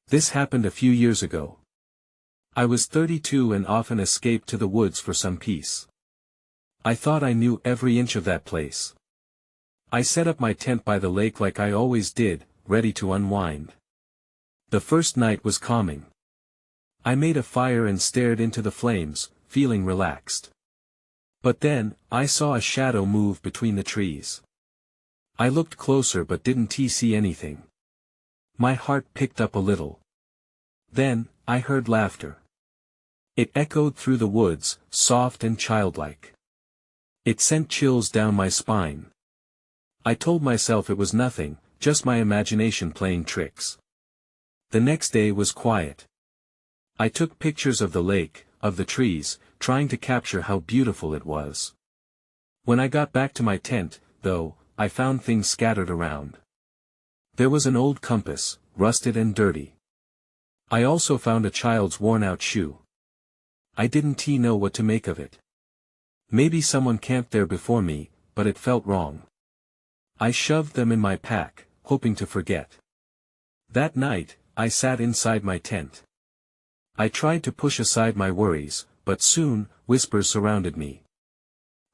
This happened a few years ago. I was 32 and often escaped to the woods for some peace. I thought I knew every inch of that place. I set up my tent by the lake like I always did, ready to unwind. The first night was calming. I made a fire and stared into the flames, feeling relaxed. But then, I saw a shadow move between the trees. I looked closer but didn't see anything. My heart picked up a little. Then, I heard laughter. It echoed through the woods, soft and childlike. It sent chills down my spine. I told myself it was nothing, just my imagination playing tricks. The next day was quiet. I took pictures of the lake, of the trees, trying to capture how beautiful it was. When I got back to my tent, though, I found things scattered around. There was an old compass, rusted and dirty. I also found a child's worn-out shoe. I didn't know what to make of it. Maybe someone camped there before me, but it felt wrong. I shoved them in my pack, hoping to forget. That night, I sat inside my tent. I tried to push aside my worries, but soon, whispers surrounded me.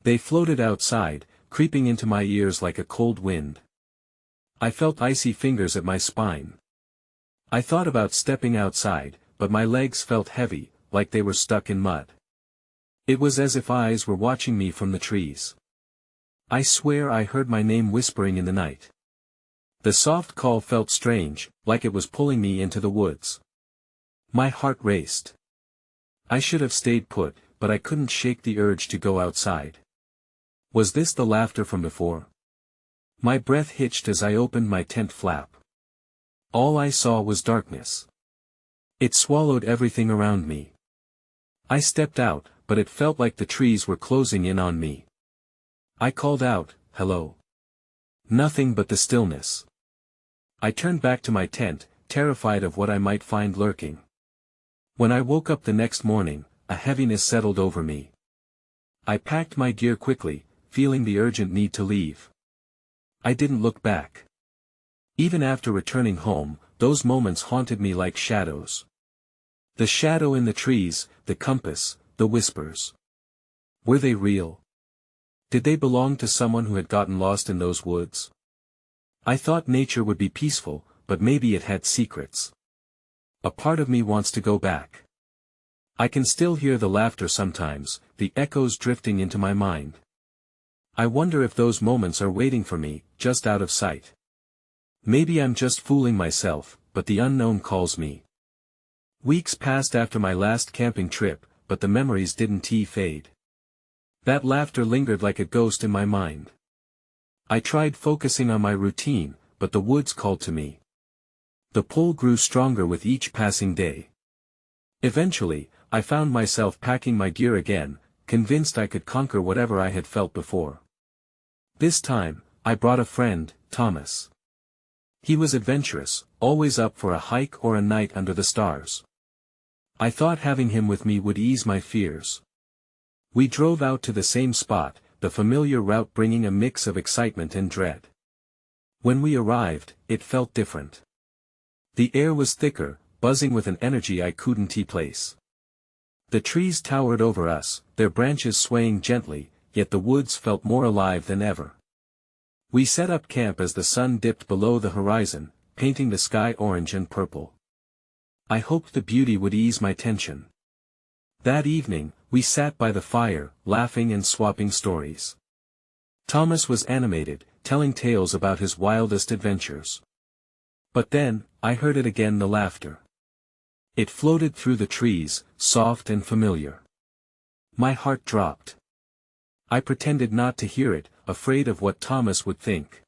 They floated outside, creeping into my ears like a cold wind. I felt icy fingers at my spine. I thought about stepping outside, but my legs felt heavy, like they were stuck in mud. It was as if eyes were watching me from the trees. I swear I heard my name whispering in the night. The soft call felt strange, like it was pulling me into the woods. My heart raced. I should have stayed put, but I couldn't shake the urge to go outside. Was this the laughter from before? My breath hitched as I opened my tent flap. All I saw was darkness. It swallowed everything around me. I stepped out, but it felt like the trees were closing in on me. I called out, "Hello." Nothing but the stillness. I turned back to my tent, terrified of what I might find lurking. When I woke up the next morning, a heaviness settled over me. I packed my gear quickly, feeling the urgent need to leave. I didn't look back. Even after returning home, those moments haunted me like shadows. The shadow in the trees, the compass, the whispers. Were they real? Did they belong to someone who had gotten lost in those woods? I thought nature would be peaceful, but maybe it had secrets. A part of me wants to go back. I can still hear the laughter sometimes, the echoes drifting into my mind. I wonder if those moments are waiting for me, just out of sight. Maybe I'm just fooling myself, but the unknown calls me. Weeks passed after my last camping trip, but the memories didn't fade. That laughter lingered like a ghost in my mind. I tried focusing on my routine, but the woods called to me. The pull grew stronger with each passing day. Eventually, I found myself packing my gear again, convinced I could conquer whatever I had felt before. This time, I brought a friend, Thomas. He was adventurous, always up for a hike or a night under the stars. I thought having him with me would ease my fears. We drove out to the same spot, the familiar route bringing a mix of excitement and dread. When we arrived, it felt different. The air was thicker, buzzing with an energy I couldn't place. The trees towered over us, their branches swaying gently, yet the woods felt more alive than ever. We set up camp as the sun dipped below the horizon, painting the sky orange and purple. I hoped the beauty would ease my tension. That evening, we sat by the fire, laughing and swapping stories. Thomas was animated, telling tales about his wildest adventures. But then, I heard it again, the laughter. It floated through the trees, soft and familiar. My heart dropped. I pretended not to hear it, afraid of what Thomas would think.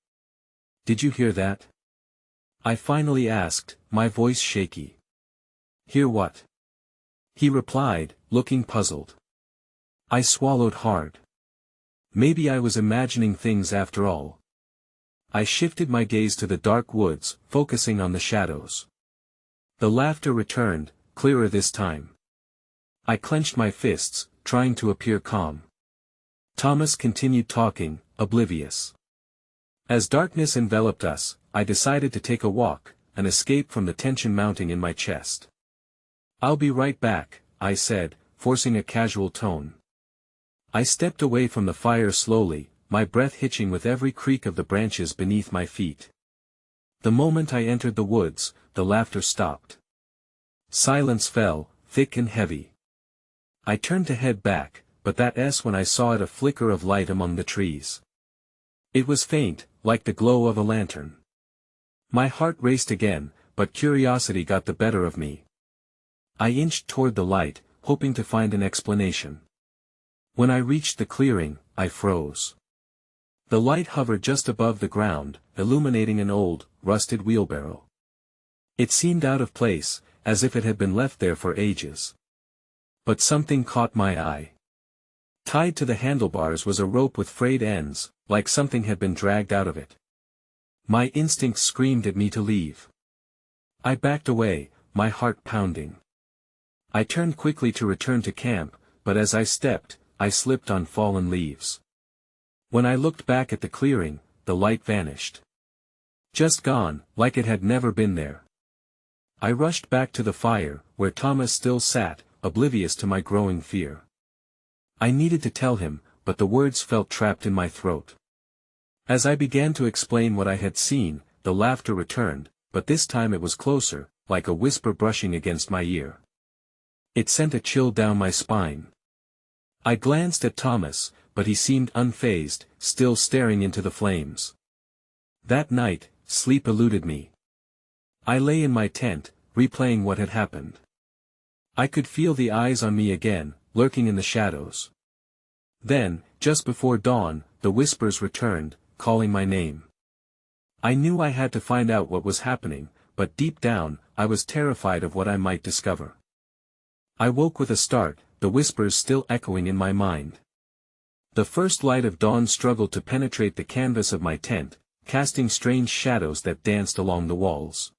"Did you hear that?" I finally asked, my voice shaky. "Hear what?" He replied, looking puzzled. I swallowed hard. Maybe I was imagining things after all. I shifted my gaze to the dark woods, focusing on the shadows. The laughter returned, clearer this time. I clenched my fists, trying to appear calm. Thomas continued talking, oblivious. As darkness enveloped us, I decided to take a walk, an escape from the tension mounting in my chest. "I'll be right back," I said, forcing a casual tone. I stepped away from the fire slowly, my breath hitching with every creak of the branches beneath my feet. The moment I entered the woods, the laughter stopped. Silence fell, thick and heavy. I turned to head back, but that's when I saw a flicker of light among the trees. It was faint, like the glow of a lantern. My heart raced again, but curiosity got the better of me. I inched toward the light, hoping to find an explanation. When I reached the clearing, I froze. The light hovered just above the ground, illuminating an old, rusted wheelbarrow. It seemed out of place, as if it had been left there for ages. But something caught my eye. Tied to the handlebars was a rope with frayed ends, like something had been dragged out of it. My instincts screamed at me to leave. I backed away, my heart pounding. I turned quickly to return to camp, but as I stepped, I slipped on fallen leaves. When I looked back at the clearing, the light vanished. Just gone, like it had never been there. I rushed back to the fire, where Thomas still sat, oblivious to my growing fear. I needed to tell him, but the words felt trapped in my throat. As I began to explain what I had seen, the laughter returned, but this time it was closer, like a whisper brushing against my ear. It sent a chill down my spine. I glanced at Thomas, but he seemed unfazed, still staring into the flames. That night, sleep eluded me. I lay in my tent, replaying what had happened. I could feel the eyes on me again, lurking in the shadows. Then, just before dawn, the whispers returned, calling my name. I knew I had to find out what was happening, but deep down, I was terrified of what I might discover. I woke with a start, the whispers still echoing in my mind. The first light of dawn struggled to penetrate the canvas of my tent, casting strange shadows that danced along the walls.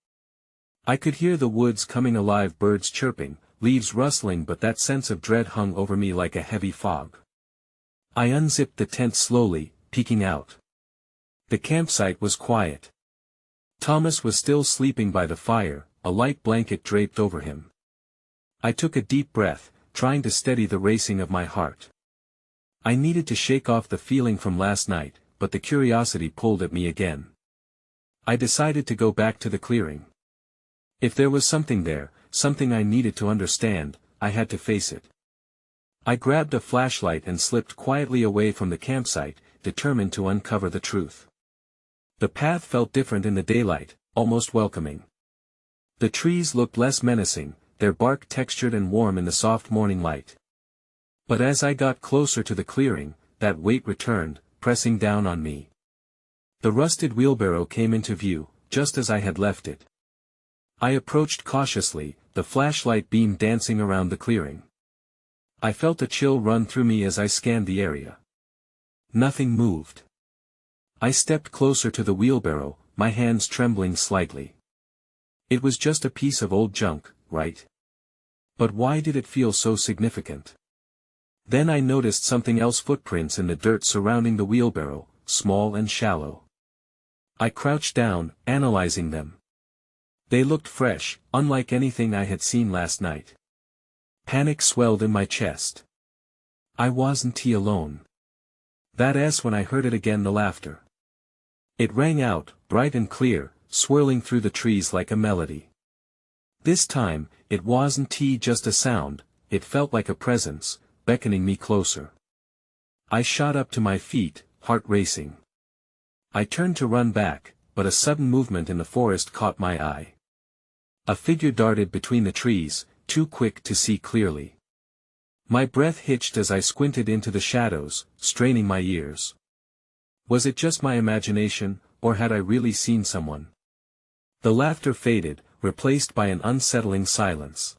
I could hear the woods coming alive, birds chirping, leaves rustling, but that sense of dread hung over me like a heavy fog. I unzipped the tent slowly, peeking out. The campsite was quiet. Thomas was still sleeping by the fire, a light blanket draped over him. I took a deep breath, trying to steady the racing of my heart. I needed to shake off the feeling from last night, but the curiosity pulled at me again. I decided to go back to the clearing. If there was something there, something I needed to understand, I had to face it. I grabbed a flashlight and slipped quietly away from the campsite, determined to uncover the truth. The path felt different in the daylight, almost welcoming. The trees looked less menacing, their bark textured and warm in the soft morning light. But as I got closer to the clearing, that weight returned, pressing down on me. The rusted wheelbarrow came into view, just as I had left it. I approached cautiously, the flashlight beam dancing around the clearing. I felt a chill run through me as I scanned the area. Nothing moved. I stepped closer to the wheelbarrow, my hands trembling slightly. It was just a piece of old junk, right? But why did it feel so significant? Then I noticed something else: footprints in the dirt surrounding the wheelbarrow, small and shallow. I crouched down, analyzing them. They looked fresh, unlike anything I had seen last night. Panic swelled in my chest. I wasn't alone. That's when I heard it again, the laughter. It rang out, bright and clear, swirling through the trees like a melody. This time, it wasn't just a sound, it felt like a presence, beckoning me closer. I shot up to my feet, heart racing. I turned to run back, but a sudden movement in the forest caught my eye. A figure darted between the trees, too quick to see clearly. My breath hitched as I squinted into the shadows, straining my ears. Was it just my imagination, or had I really seen someone? The laughter faded, replaced by an unsettling silence.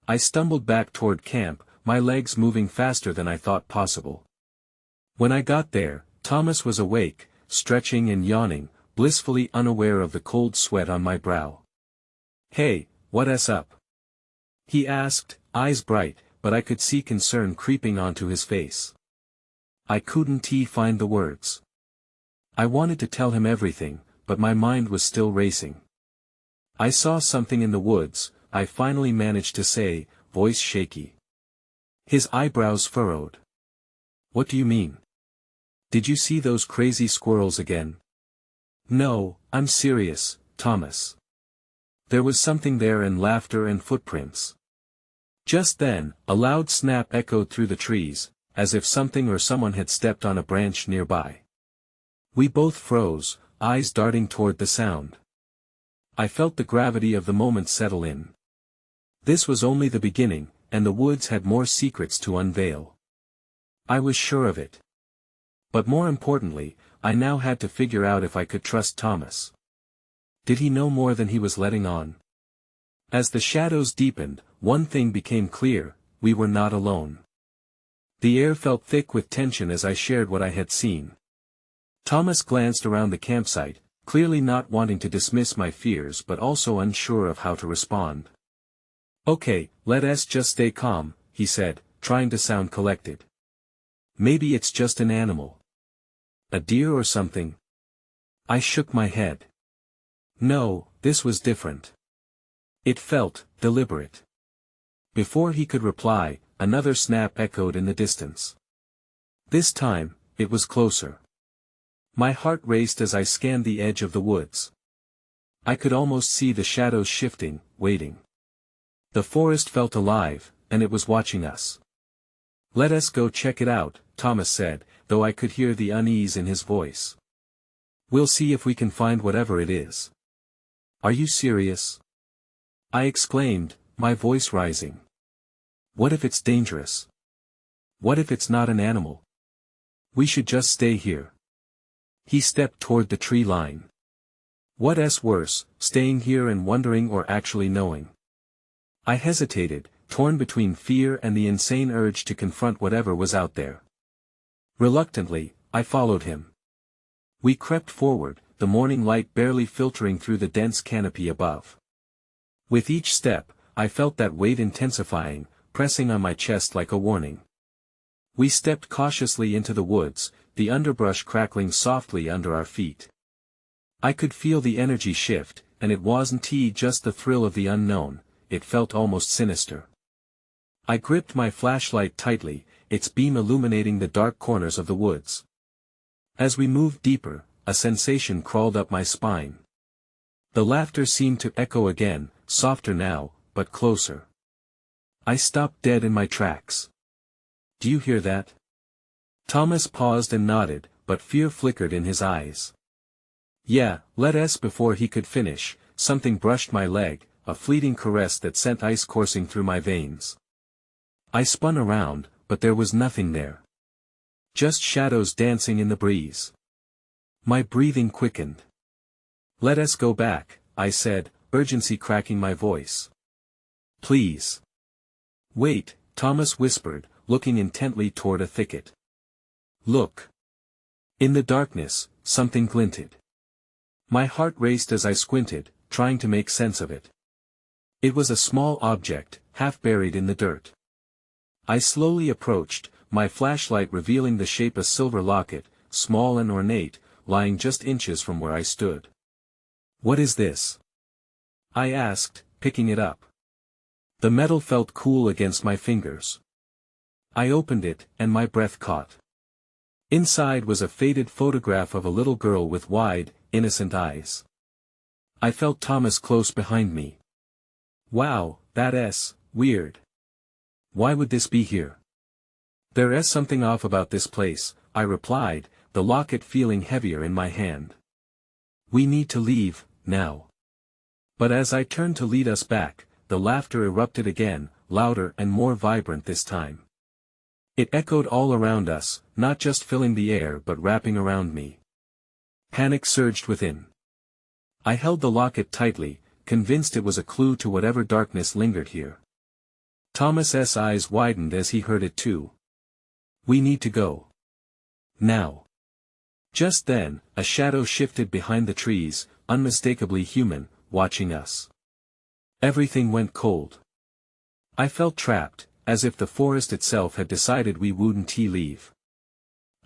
I stumbled back toward camp, my legs moving faster than I thought possible. When I got there, Thomas was awake, stretching and yawning, blissfully unaware of the cold sweat on my brow. "Hey, what's up?" he asked, eyes bright, but I could see concern creeping onto his face. I couldn't find the words. I wanted to tell him everything, but my mind was still racing. I saw something in the woods, I finally managed to say, voice shaky. His eyebrows furrowed. What do you mean? Did you see those crazy squirrels again? No, I'm serious, Thomas. There was something there, and laughter and footprints. Just then, a loud snap echoed through the trees, as if something or someone had stepped on a branch nearby. We both froze, eyes darting toward the sound. I felt the gravity of the moment settle in. This was only the beginning, and the woods had more secrets to unveil. I was sure of it. But more importantly, I now had to figure out if I could trust Thomas. Did he know more than he was letting on? As the shadows deepened, one thing became clear: we were not alone. The air felt thick with tension as I shared what I had seen. Thomas glanced around the campsite, clearly not wanting to dismiss my fears but also unsure of how to respond. Okay, let us just stay calm, he said, trying to sound collected. Maybe it's just an animal. A deer or something? I shook my head. No, this was different. It felt deliberate. Before he could reply, another snap echoed in the distance. This time, it was closer. My heart raced as I scanned the edge of the woods. I could almost see the shadows shifting, waiting. The forest felt alive, and it was watching us. Let us go check it out, Thomas said, though I could hear the unease in his voice. We'll see if we can find whatever it is. Are you serious? I exclaimed, my voice rising. What if it's dangerous? What if it's not an animal? We should just stay here. He stepped toward the tree line. What's worse, staying here and wondering or actually knowing? I hesitated, torn between fear and the insane urge to confront whatever was out there. Reluctantly, I followed him. We crept forward, the morning light barely filtering through the dense canopy above. With each step, I felt that weight intensifying, pressing on my chest like a warning. We stepped cautiously into the woods, the underbrush crackling softly under our feet. I could feel the energy shift, and it wasn't just the thrill of the unknown, it felt almost sinister. I gripped my flashlight tightly, its beam illuminating the dark corners of the woods. As we moved deeper, a sensation crawled up my spine. The laughter seemed to echo again, softer now, but closer. I stopped dead in my tracks. Do you hear that? Thomas paused and nodded, but fear flickered in his eyes. Yeah, let us. Before he could finish, something brushed my leg, a fleeting caress that sent ice coursing through my veins. I spun around, but there was nothing there. Just shadows dancing in the breeze. My breathing quickened. Let us go back, I said, urgency cracking my voice. Please. Wait, Thomas whispered, looking intently toward a thicket. Look. In the darkness, something glinted. My heart raced as I squinted, trying to make sense of it. It was a small object, half buried in the dirt. I slowly approached, my flashlight revealing the shape of a silver locket, small and ornate, lying just inches from where I stood. What is this? I asked, picking it up. The metal felt cool against my fingers. I opened it, and my breath caught. Inside was a faded photograph of a little girl with wide, innocent eyes. I felt Thomas close behind me. Wow, that's weird. Why would this be here? There is something off about this place, I replied, the locket feeling heavier in my hand. We need to leave, now. But as I turned to lead us back, the laughter erupted again, louder and more vibrant this time. It echoed all around us, not just filling the air but wrapping around me. Panic surged within. I held the locket tightly, convinced it was a clue to whatever darkness lingered here. Thomas's eyes widened as he heard it too. We need to go. Now. Just then, a shadow shifted behind the trees, unmistakably human, watching us. Everything went cold. I felt trapped, as if the forest itself had decided we wouldn't leave.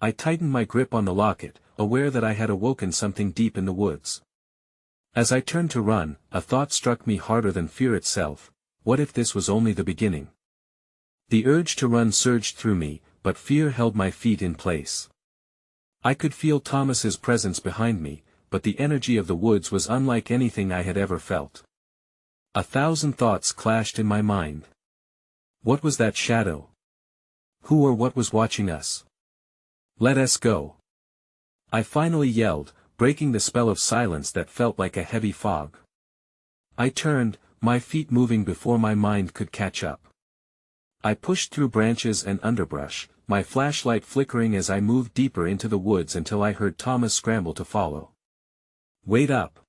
I tightened my grip on the locket, aware that I had awoken something deep in the woods. As I turned to run, a thought struck me harder than fear itself: what if this was only the beginning? The urge to run surged through me, but fear held my feet in place. I could feel Thomas's presence behind me, but the energy of the woods was unlike anything I had ever felt. 1,000 thoughts clashed in my mind. What was that shadow? Who or what was watching us? Let us go. I finally yelled, breaking the spell of silence that felt like a heavy fog. I turned, my feet moving before my mind could catch up. I pushed through branches and underbrush, my flashlight flickering as I moved deeper into the woods until I heard Thomas scramble to follow. "Wait up!"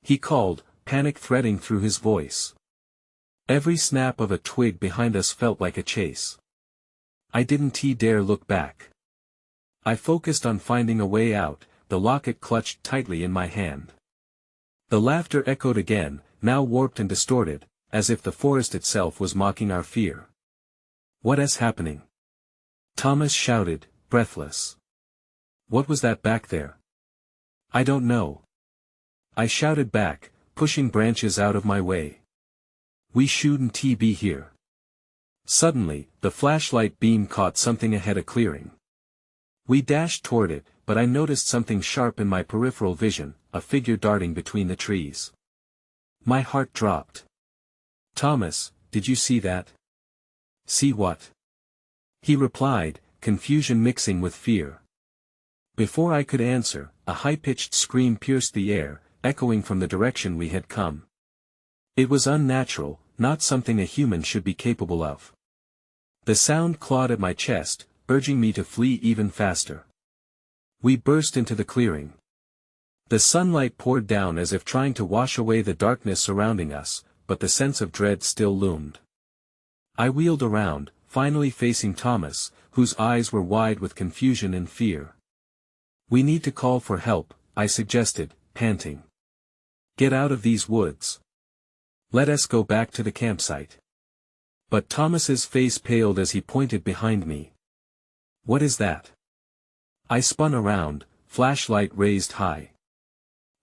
he called, panic threading through his voice. Every snap of a twig behind us felt like a chase. I didn't dare look back. I focused on finding a way out, the locket clutched tightly in my hand. The laughter echoed again, now warped and distorted, as if the forest itself was mocking our fear. "What is happening?" Thomas shouted, breathless. "What was that back there?" "I don't know." I shouted back, pushing branches out of my way. "We shouldn't be here." Suddenly, the flashlight beam caught something ahead, a clearing. We dashed toward it, but I noticed something sharp in my peripheral vision, a figure darting between the trees. My heart dropped. "Thomas, did you see that?" "See what?" he replied, confusion mixing with fear. Before I could answer, a high-pitched scream pierced the air, echoing from the direction we had come. It was unnatural, not something a human should be capable of. The sound clawed at my chest, urging me to flee even faster. We burst into the clearing. The sunlight poured down as if trying to wash away the darkness surrounding us, but the sense of dread still loomed. I wheeled around, finally facing Thomas, whose eyes were wide with confusion and fear. "We need to call for help," I suggested, panting. "Get out of these woods. Let us go back to the campsite." But Thomas's face paled as he pointed behind me. "What is that?" I spun around, flashlight raised high.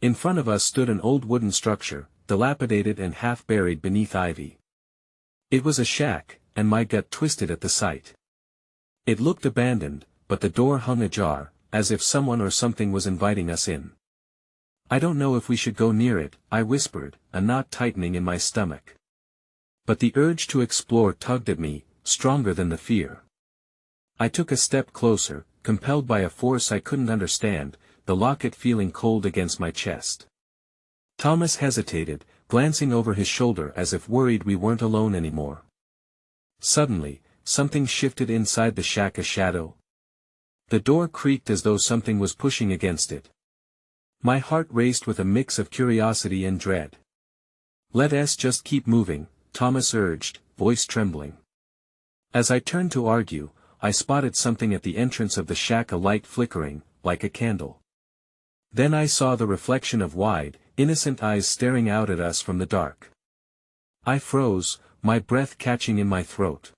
In front of us stood an old wooden structure, dilapidated and half buried beneath ivy. It was a shack, and my gut twisted at the sight. It looked abandoned, but the door hung ajar, as if someone or something was inviting us in. "I don't know if we should go near it," I whispered, a knot tightening in my stomach. But the urge to explore tugged at me, stronger than the fear. I took a step closer, compelled by a force I couldn't understand, the locket feeling cold against my chest. Thomas hesitated, glancing over his shoulder as if worried we weren't alone anymore. Suddenly, something shifted inside the shack, a shadow. The door creaked as though something was pushing against it. My heart raced with a mix of curiosity and dread. "Let us just keep moving," Thomas urged, voice trembling. As I turned to argue, I spotted something at the entrance of the shack, a light flickering, like a candle. Then I saw the reflection of wide, innocent eyes staring out at us from the dark. I froze, my breath catching in my throat.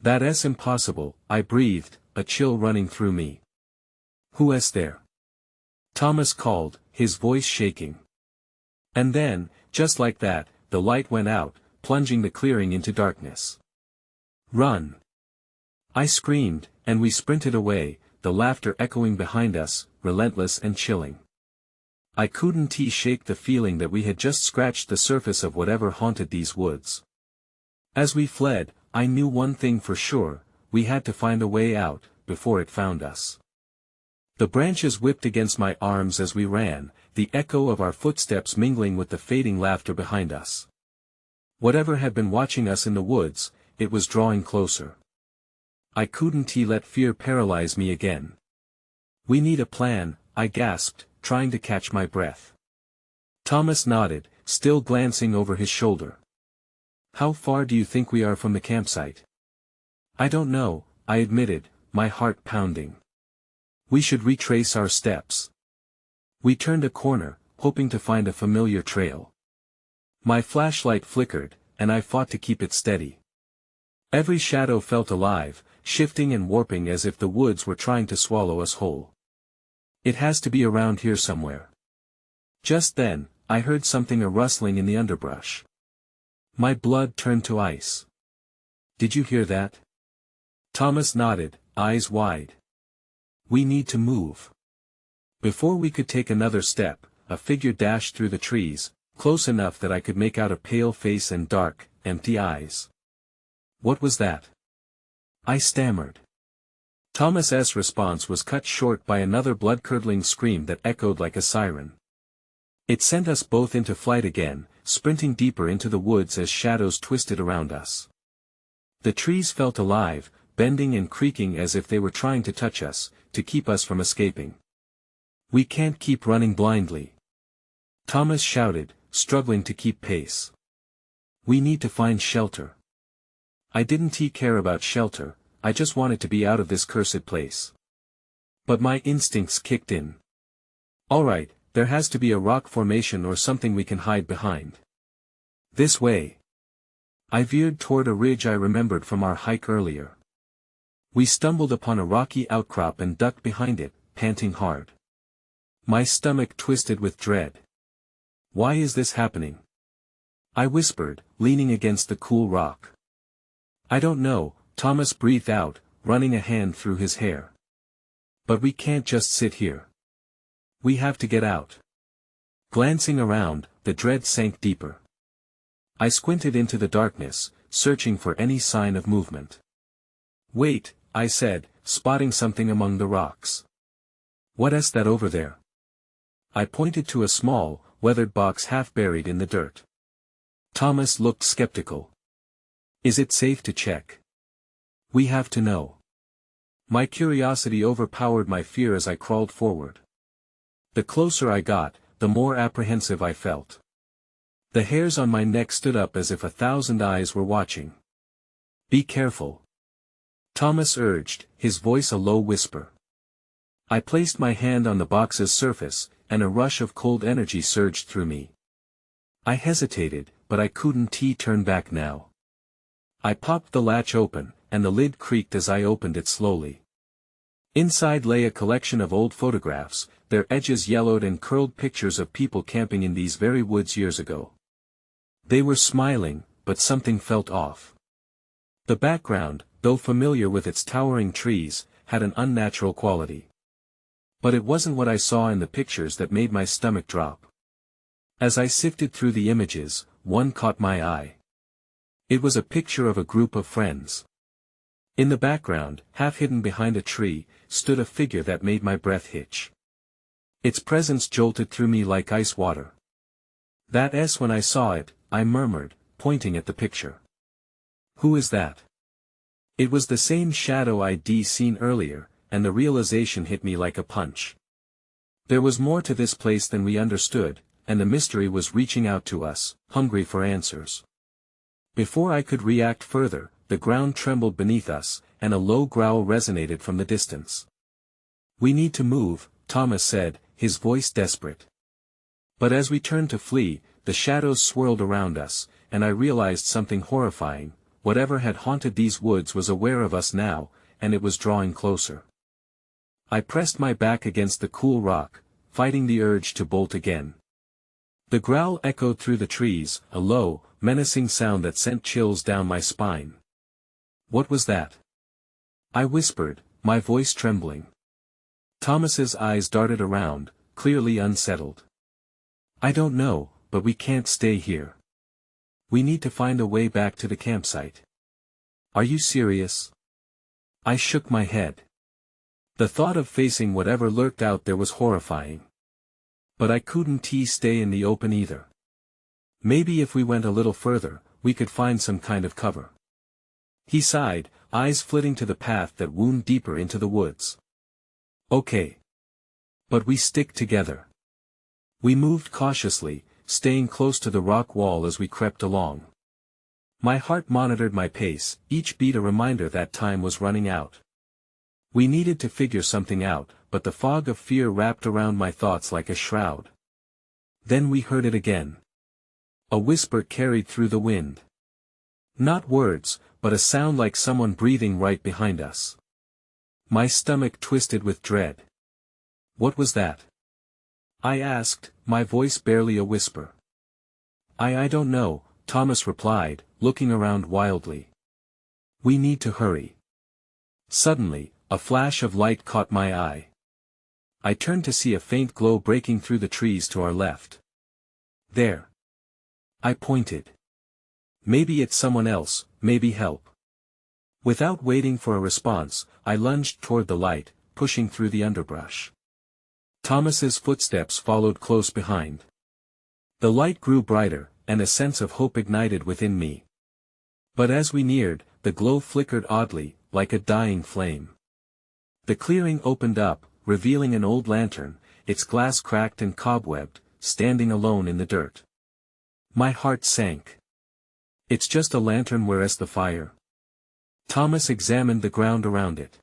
"That's impossible," I breathed, a chill running through me. "Who is there?" Thomas called, his voice shaking. And then, just like that, the light went out, plunging the clearing into darkness. "Run!" I screamed, and we sprinted away, the laughter echoing behind us, relentless and chilling. I couldn't shake the feeling that we had just scratched the surface of whatever haunted these woods. As we fled, I knew one thing for sure: we had to find a way out, before it found us. The branches whipped against my arms as we ran, the echo of our footsteps mingling with the fading laughter behind us. Whatever had been watching us in the woods, it was drawing closer. I couldn't let fear paralyze me again. "We need a plan," I gasped, trying to catch my breath. Thomas nodded, still glancing over his shoulder. "How far do you think we are from the campsite?" "I don't know," I admitted, my heart pounding. "We should retrace our steps." We turned a corner, hoping to find a familiar trail. My flashlight flickered, and I fought to keep it steady. Every shadow felt alive, shifting and warping as if the woods were trying to swallow us whole. "It has to be around here somewhere." Just then, I heard something a rustling in the underbrush. My blood turned to ice. Did you hear that? Thomas nodded, eyes wide. We need to move. Before we could take another step, a figure dashed through the trees, close enough that I could make out a pale face and dark, empty eyes. What was that? I stammered. Thomas's response was cut short by another blood-curdling scream that echoed like a siren. It sent us both into flight again, sprinting deeper into the woods as shadows twisted around us. The trees felt alive, bending and creaking as if they were trying to touch us, to keep us from escaping. We can't keep running blindly. Thomas shouted, struggling to keep pace. We need to find shelter. I didn't care about shelter, I just wanted to be out of this cursed place. But my instincts kicked in. Alright, there has to be a rock formation or something we can hide behind. This way. I veered toward a ridge I remembered from our hike earlier. We stumbled upon a rocky outcrop and ducked behind it, panting hard. My stomach twisted with dread. Why is this happening? I whispered, leaning against the cool rock. I don't know, Thomas breathed out, running a hand through his hair. But we can't just sit here. We have to get out. Glancing around, the dread sank deeper. I squinted into the darkness, searching for any sign of movement. Wait, I said, spotting something among the rocks. What's that over there? I pointed to a small, weathered box half buried in the dirt. Thomas looked skeptical. Is it safe to check? We have to know. My curiosity overpowered my fear as I crawled forward. The closer I got, the more apprehensive I felt. The hairs on my neck stood up as if 1,000 eyes were watching. Be careful. Thomas urged, his voice a low whisper. I placed my hand on the box's surface, and a rush of cold energy surged through me. I hesitated, but I couldn't turn back now. I popped the latch open, and the lid creaked as I opened it slowly. Inside lay a collection of old photographs, their edges yellowed and curled pictures of people camping in these very woods years ago. They were smiling, but something felt off. The background, though familiar with its towering trees, had an unnatural quality. But it wasn't what I saw in the pictures that made my stomach drop. As I sifted through the images, one caught my eye. It was a picture of a group of friends. In the background, half hidden behind a tree, stood a figure that made my breath hitch. Its presence jolted through me like ice water. That's when I saw it, I murmured, pointing at the picture. Who is that? It was the same shadow I'd seen earlier, and the realization hit me like a punch. There was more to this place than we understood, and the mystery was reaching out to us, hungry for answers. Before I could react further, the ground trembled beneath us, and a low growl resonated from the distance. We need to move, Thomas said, his voice desperate. But as we turned to flee, the shadows swirled around us, and I realized something horrifying. Whatever had haunted these woods was aware of us now, and it was drawing closer. I pressed my back against the cool rock, fighting the urge to bolt again. The growl echoed through the trees, a low, menacing sound that sent chills down my spine. What was that? I whispered, my voice trembling. Thomas's eyes darted around, clearly unsettled. I don't know, but we can't stay here. We need to find a way back to the campsite. Are you serious? I shook my head. The thought of facing whatever lurked out there was horrifying. But I couldn't stay in the open either. Maybe if we went a little further, we could find some kind of cover. He sighed, eyes flitting to the path that wound deeper into the woods. Okay. But we stick together. We moved cautiously, staying close to the rock wall as we crept along. My heart monitored my pace, each beat a reminder that time was running out. We needed to figure something out, but the fog of fear wrapped around my thoughts like a shroud. Then we heard it again. A whisper carried through the wind. Not words, but a sound like someone breathing right behind us. My stomach twisted with dread. What was that? I asked, my voice barely a whisper. I don't know, Thomas replied, looking around wildly. We need to hurry. Suddenly, a flash of light caught my eye. I turned to see a faint glow breaking through the trees to our left. There. I pointed. Maybe it's someone else, maybe help. Without waiting for a response, I lunged toward the light, pushing through the underbrush. Thomas's footsteps followed close behind. The light grew brighter, and a sense of hope ignited within me. But as we neared, the glow flickered oddly, like a dying flame. The clearing opened up, revealing an old lantern, its glass cracked and cobwebbed, standing alone in the dirt. My heart sank. It's just a lantern, where's the fire? Thomas examined the ground around it.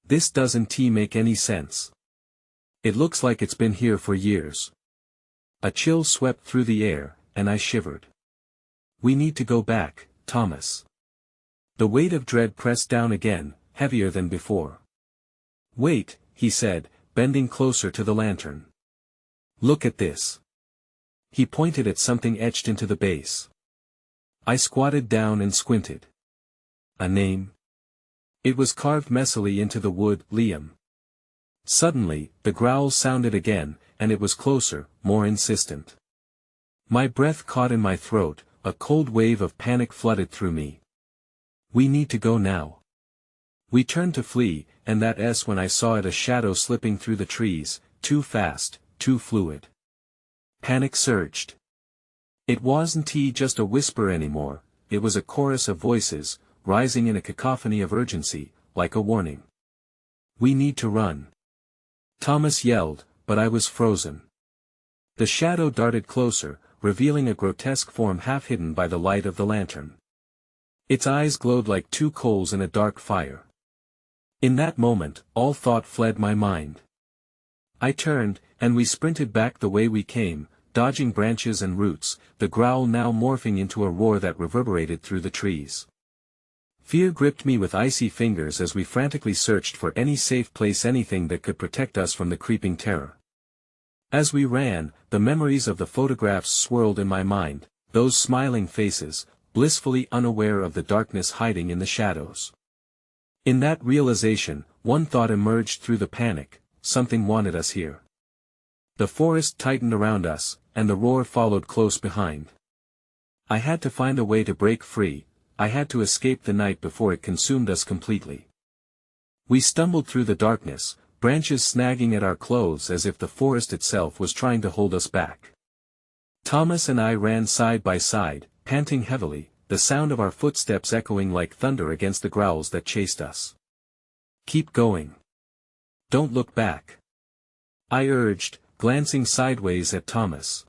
This doesn't make any sense. It looks like it's been here for years. A chill swept through the air, and I shivered. We need to go back, Thomas. The weight of dread pressed down again, heavier than before. Wait, he said, bending closer to the lantern. Look at this. He pointed at something etched into the base. I squatted down and squinted. A name? It was carved messily into the wood, Liam. Suddenly, the growl sounded again, and it was closer, more insistent. My breath caught in my throat, a cold wave of panic flooded through me. We need to go now. We turned to flee, and that's when I saw it, a shadow slipping through the trees, too fast, too fluid. Panic surged. It wasn't just a whisper anymore, it was a chorus of voices, rising in a cacophony of urgency, like a warning. We need to run. Thomas yelled, but I was frozen. The shadow darted closer, revealing a grotesque form half hidden by the light of the lantern. Its eyes glowed like two coals in a dark fire. In that moment, all thought fled my mind. I turned, and we sprinted back the way we came, dodging branches and roots, the growl now morphing into a roar that reverberated through the trees. Fear gripped me with icy fingers as we frantically searched for any safe place, anything that could protect us from the creeping terror. As we ran, the memories of the photographs swirled in my mind, those smiling faces, blissfully unaware of the darkness hiding in the shadows. In that realization, one thought emerged through the panic: something wanted us here. The forest tightened around us, and the roar followed close behind. I had to find a way to break free, I had to escape the night before it consumed us completely. We stumbled through the darkness, branches snagging at our clothes as if the forest itself was trying to hold us back. Thomas and I ran side by side, panting heavily, the sound of our footsteps echoing like thunder against the growls that chased us. Keep going. Don't look back. I urged, glancing sideways at Thomas.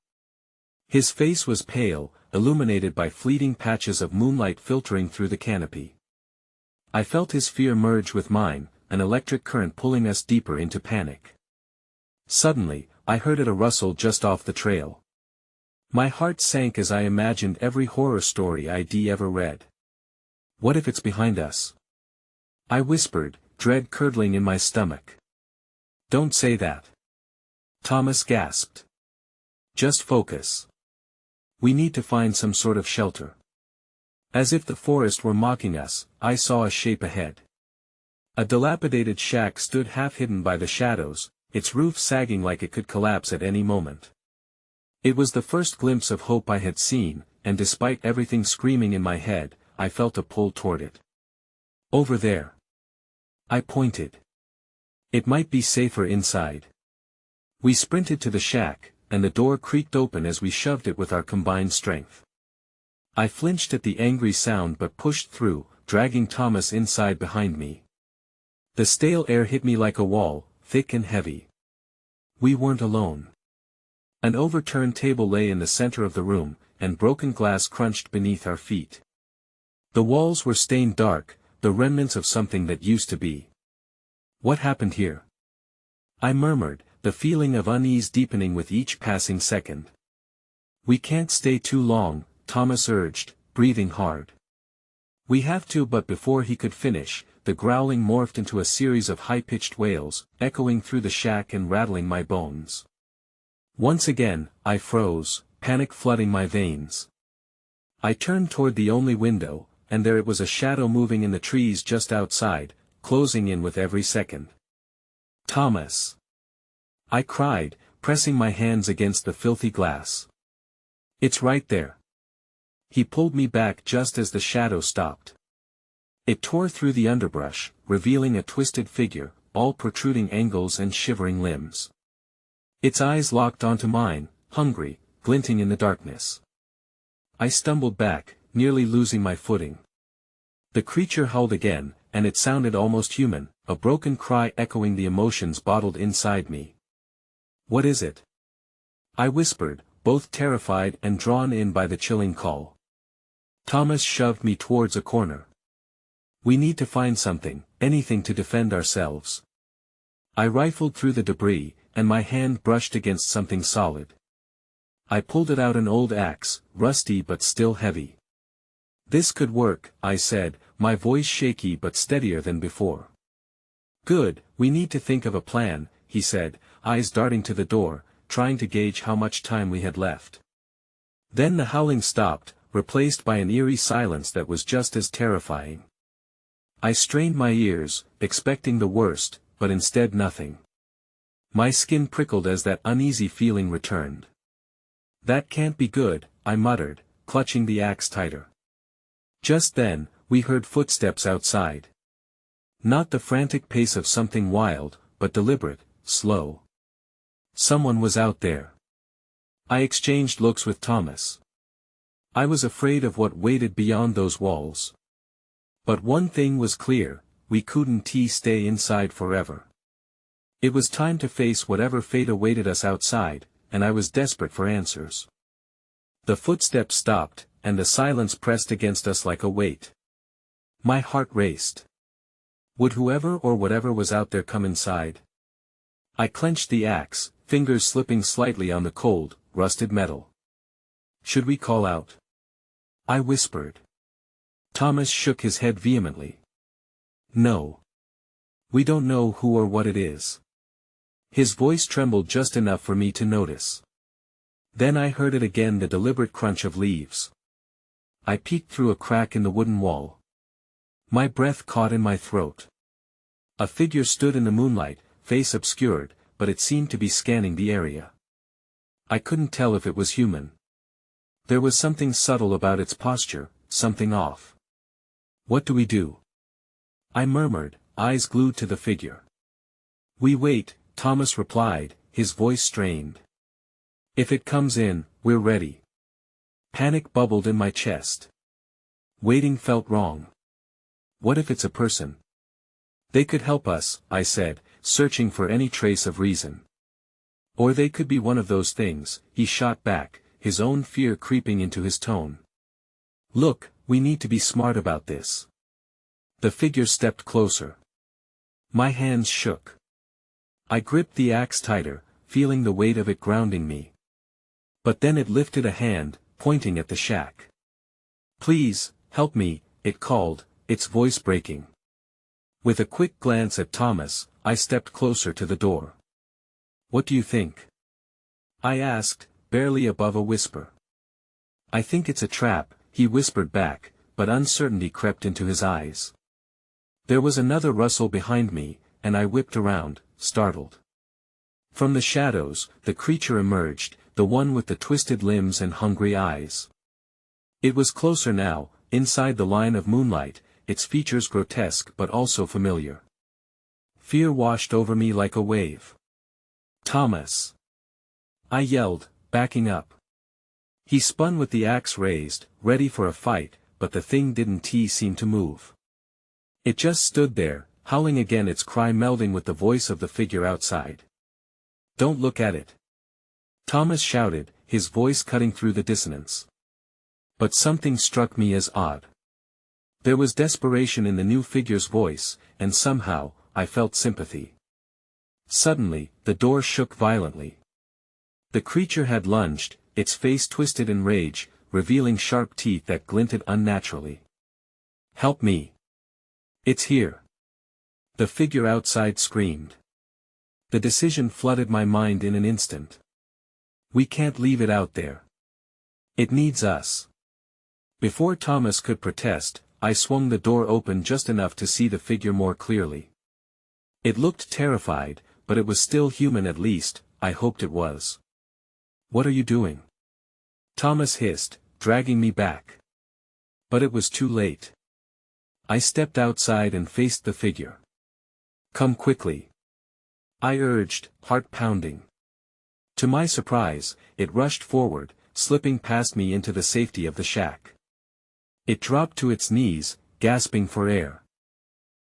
His face was pale, illuminated by fleeting patches of moonlight filtering through the canopy. I felt his fear merge with mine, an electric current pulling us deeper into panic. Suddenly, I heard a rustle just off the trail. My heart sank as I imagined every horror story I'd ever read. What if it's behind us? I whispered, dread curdling in my stomach. Don't say that. Thomas gasped. Just focus. We need to find some sort of shelter. As if the forest were mocking us, I saw a shape ahead. A dilapidated shack stood half hidden by the shadows, its roof sagging like it could collapse at any moment. It was the first glimpse of hope I had seen, and despite everything screaming in my head, I felt a pull toward it. Over there. I pointed. It might be safer inside. We sprinted to the shack, and the door creaked open as we shoved it with our combined strength. I flinched at the angry sound but pushed through, dragging Thomas inside behind me. The stale air hit me like a wall, thick and heavy. We weren't alone. An overturned table lay in the center of the room, and broken glass crunched beneath our feet. The walls were stained dark, the remnants of something that used to be. What happened here? I murmured, the feeling of unease deepening with each passing second. We can't stay too long, Thomas urged, breathing hard. We have to, but before he could finish, the growling morphed into a series of high-pitched wails, echoing through the shack and rattling my bones. Once again, I froze, panic flooding my veins. I turned toward the only window, and there it was, a shadow moving in the trees just outside, closing in with every second. "Thomas!" I cried, pressing my hands against the filthy glass. "It's right there." He pulled me back just as the shadow stopped. It tore through the underbrush, revealing a twisted figure, all protruding angles and shivering limbs. Its eyes locked onto mine, hungry, glinting in the darkness. I stumbled back, nearly losing my footing. The creature howled again, and it sounded almost human, a broken cry echoing the emotions bottled inside me. "What is it?" I whispered, both terrified and drawn in by the chilling call. Thomas shoved me towards a corner. "We need to find something, anything to defend ourselves." I rifled through the debris, and my hand brushed against something solid. I pulled it out, an old axe, rusty but still heavy. "This could work," I said, my voice shaky but steadier than before. "Good, we need to think of a plan," he said, eyes darting to the door, trying to gauge how much time we had left. Then the howling stopped, replaced by an eerie silence that was just as terrifying. I strained my ears, expecting the worst, but instead nothing. My skin prickled as that uneasy feeling returned. "That can't be good," I muttered, clutching the axe tighter. Just then, we heard footsteps outside. Not the frantic pace of something wild, but deliberate, slow. Someone was out there. I exchanged looks with Thomas. I was afraid of what waited beyond those walls. But one thing was clear, we couldn't stay inside forever. It was time to face whatever fate awaited us outside, and I was desperate for answers. The footsteps stopped, and the silence pressed against us like a weight. My heart raced. Would whoever or whatever was out there come inside? I clenched the axe, fingers slipping slightly on the cold, rusted metal. "Should we call out?" I whispered. Thomas shook his head vehemently. "No. We don't know who or what it is." His voice trembled just enough for me to notice. Then I heard it again, the deliberate crunch of leaves. I peeked through a crack in the wooden wall. My breath caught in my throat. A figure stood in the moonlight, face obscured, but it seemed to be scanning the area. I couldn't tell if it was human. There was something subtle about its posture, something off. "What do we do?" I murmured, eyes glued to the figure. "We wait," Thomas replied, his voice strained. "If it comes in, we're ready." Panic bubbled in my chest. Waiting felt wrong. What if it's a person? "They could help us," I said, searching for any trace of reason. "Or they could be one of those things," he shot back, his own fear creeping into his tone. "Look, we need to be smart about this." The figure stepped closer. My hands shook. I gripped the axe tighter, feeling the weight of it grounding me. But then it lifted a hand, pointing at the shack. "Please, help me," it called, its voice breaking. With a quick glance at Thomas, I stepped closer to the door. "What do you think?" I asked, barely above a whisper. "I think it's a trap," he whispered back, but uncertainty crept into his eyes. There was another rustle behind me, and I whipped around, startled. From the shadows, the creature emerged, the one with the twisted limbs and hungry eyes. It was closer now, inside the line of moonlight, its features grotesque but also familiar. Fear washed over me like a wave. "Thomas!" I yelled, backing up. He spun with the axe raised, ready for a fight, but the thing didn't seem to move. It just stood there, howling again, its cry melding with the voice of the figure outside. "Don't look at it!" Thomas shouted, his voice cutting through the dissonance. But something struck me as odd. There was desperation in the new figure's voice, and somehow, I felt sympathy. Suddenly, the door shook violently. The creature had lunged, its face twisted in rage, revealing sharp teeth that glinted unnaturally. "Help me! It's here!" The figure outside screamed. The decision flooded my mind in an instant. We can't leave it out there. It needs us. Before Thomas could protest, I swung the door open just enough to see the figure more clearly. It looked terrified, but it was still human, at least, I hoped it was. "What are you doing?" Thomas hissed, dragging me back. But it was too late. I stepped outside and faced the figure. "Come quickly," I urged, heart pounding. To my surprise, it rushed forward, slipping past me into the safety of the shack. It dropped to its knees, gasping for air.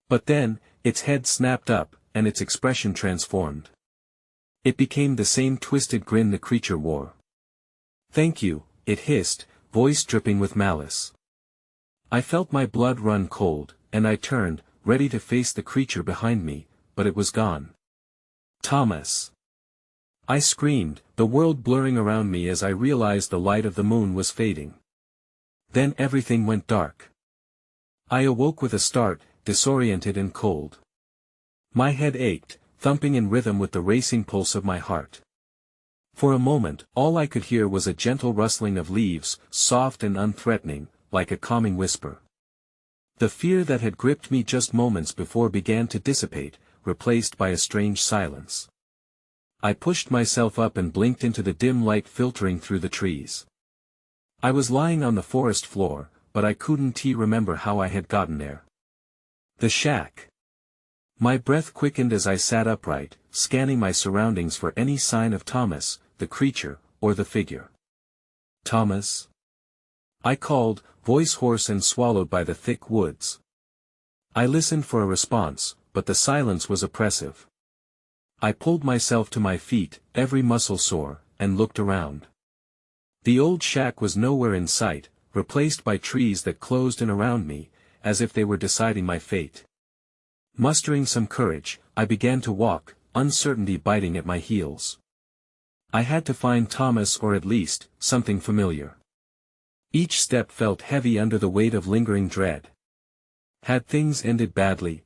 But then, its head snapped up, and its expression transformed. It became the same twisted grin the creature wore. "Thank you," it hissed, voice dripping with malice. I felt my blood run cold, and I turned, ready to face the creature behind me, but it was gone. "Thomas!" I screamed, the world blurring around me as I realized the light of the moon was fading. Then everything went dark. I awoke with a start, disoriented and cold. My head ached, thumping in rhythm with the racing pulse of my heart. For a moment, all I could hear was a gentle rustling of leaves, soft and unthreatening, like a calming whisper. The fear that had gripped me just moments before began to dissipate, replaced by a strange silence. I pushed myself up and blinked into the dim light filtering through the trees. I was lying on the forest floor, but I couldn't remember how I had gotten there. The shack. My breath quickened as I sat upright, scanning my surroundings for any sign of Thomas, the creature, or the figure. "Thomas?" I called, voice hoarse and swallowed by the thick woods. I listened for a response, but the silence was oppressive. I pulled myself to my feet, every muscle sore, and looked around. The old shack was nowhere in sight, replaced by trees that closed in around me, as if they were deciding my fate. Mustering some courage, I began to walk, uncertainty biting at my heels. I had to find Thomas, or at least, something familiar. Each step felt heavy under the weight of lingering dread. Had things ended badly?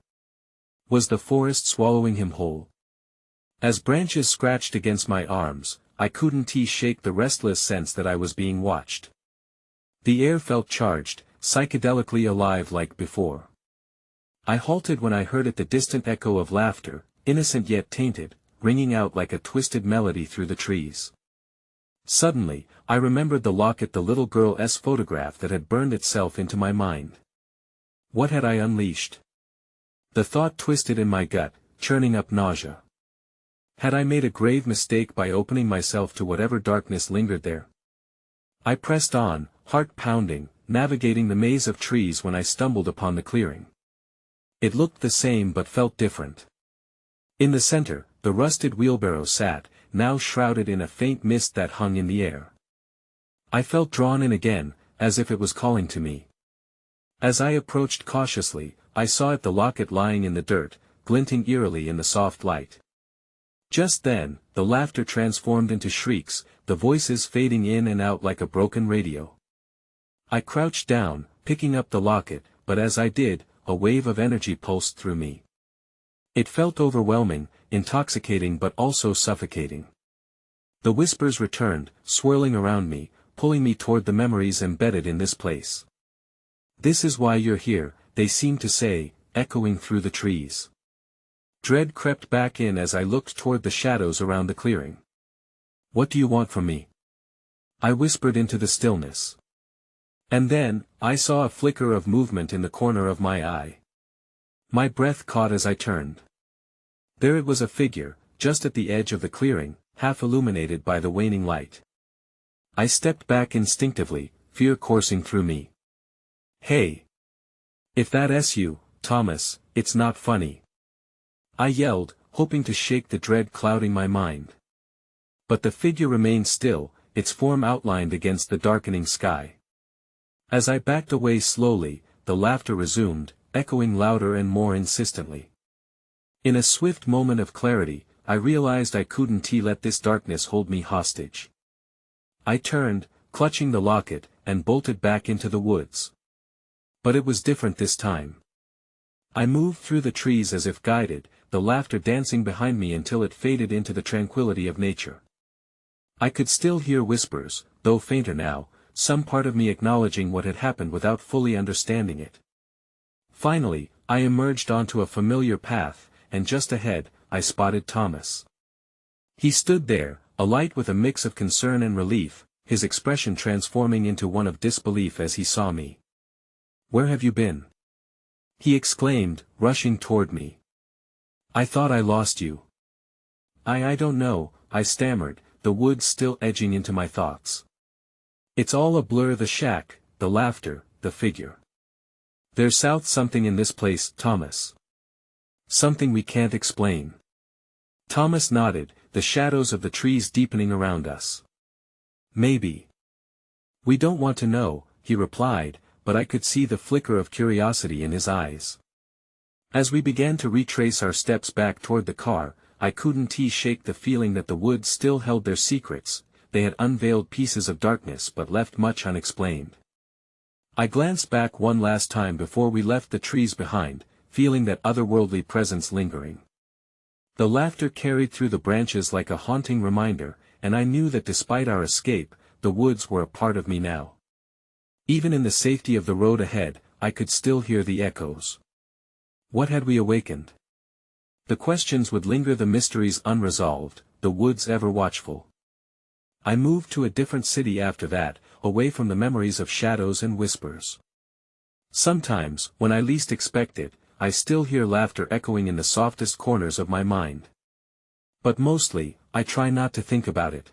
Was the forest swallowing him whole? As branches scratched against my arms, I couldn't shake the restless sense that I was being watched. The air felt charged, psychedelically alive like before. I halted when I heard the distant echo of laughter, innocent yet tainted, ringing out like a twisted melody through the trees. Suddenly, I remembered the locket, the little girl's photograph that had burned itself into my mind. What had I unleashed? The thought twisted in my gut, churning up nausea. Had I made a grave mistake by opening myself to whatever darkness lingered there? I pressed on, heart pounding, navigating the maze of trees when I stumbled upon the clearing. It looked the same but felt different. In the center, the rusted wheelbarrow sat, now shrouded in a faint mist that hung in the air. I felt drawn in again, as if it was calling to me. As I approached cautiously, I saw the locket lying in the dirt, glinting eerily in the soft light. Just then, the laughter transformed into shrieks, the voices fading in and out like a broken radio. I crouched down, picking up the locket, but as I did, a wave of energy pulsed through me. It felt overwhelming, intoxicating but also suffocating. The whispers returned, swirling around me, pulling me toward the memories embedded in this place. "This is why you're here," they seemed to say, echoing through the trees. Dread crept back in as I looked toward the shadows around the clearing. "What do you want from me?" I whispered into the stillness. And then, I saw a flicker of movement in the corner of my eye. My breath caught as I turned. There it was, a figure, just at the edge of the clearing, half illuminated by the waning light. I stepped back instinctively, fear coursing through me. "Hey! If that's you, Thomas, it's not funny," I yelled, hoping to shake the dread clouding my mind. But the figure remained still, its form outlined against the darkening sky. As I backed away slowly, the laughter resumed, echoing louder and more insistently. In a swift moment of clarity, I realized I couldn't let this darkness hold me hostage. I turned, clutching the locket, and bolted back into the woods. But it was different this time. I moved through the trees as if guided, the laughter dancing behind me until it faded into the tranquility of nature. I could still hear whispers, though fainter now, some part of me acknowledging what had happened without fully understanding it. Finally, I emerged onto a familiar path, and just ahead, I spotted Thomas. He stood there, alight with a mix of concern and relief, his expression transforming into one of disbelief as he saw me. "Where have you been?" he exclaimed, rushing toward me. "I thought I lost you." I don't know," I stammered, the woods still edging into my thoughts. "It's all a blur, the shack, the laughter, the figure. There's something in this place, Thomas. Something we can't explain." Thomas nodded, the shadows of the trees deepening around us. "Maybe. We don't want to know," he replied, but I could see the flicker of curiosity in his eyes. As we began to retrace our steps back toward the car, I couldn't shake the feeling that the woods still held their secrets. They had unveiled pieces of darkness but left much unexplained. I glanced back one last time before we left the trees behind, feeling that otherworldly presence lingering. The laughter carried through the branches like a haunting reminder, and I knew that despite our escape, the woods were a part of me now. Even in the safety of the road ahead, I could still hear the echoes. What had we awakened? The questions would linger, the mysteries unresolved, the woods ever watchful. I moved to a different city after that, away from the memories of shadows and whispers. Sometimes, when I least expect it, I still hear laughter echoing in the softest corners of my mind. But mostly, I try not to think about it.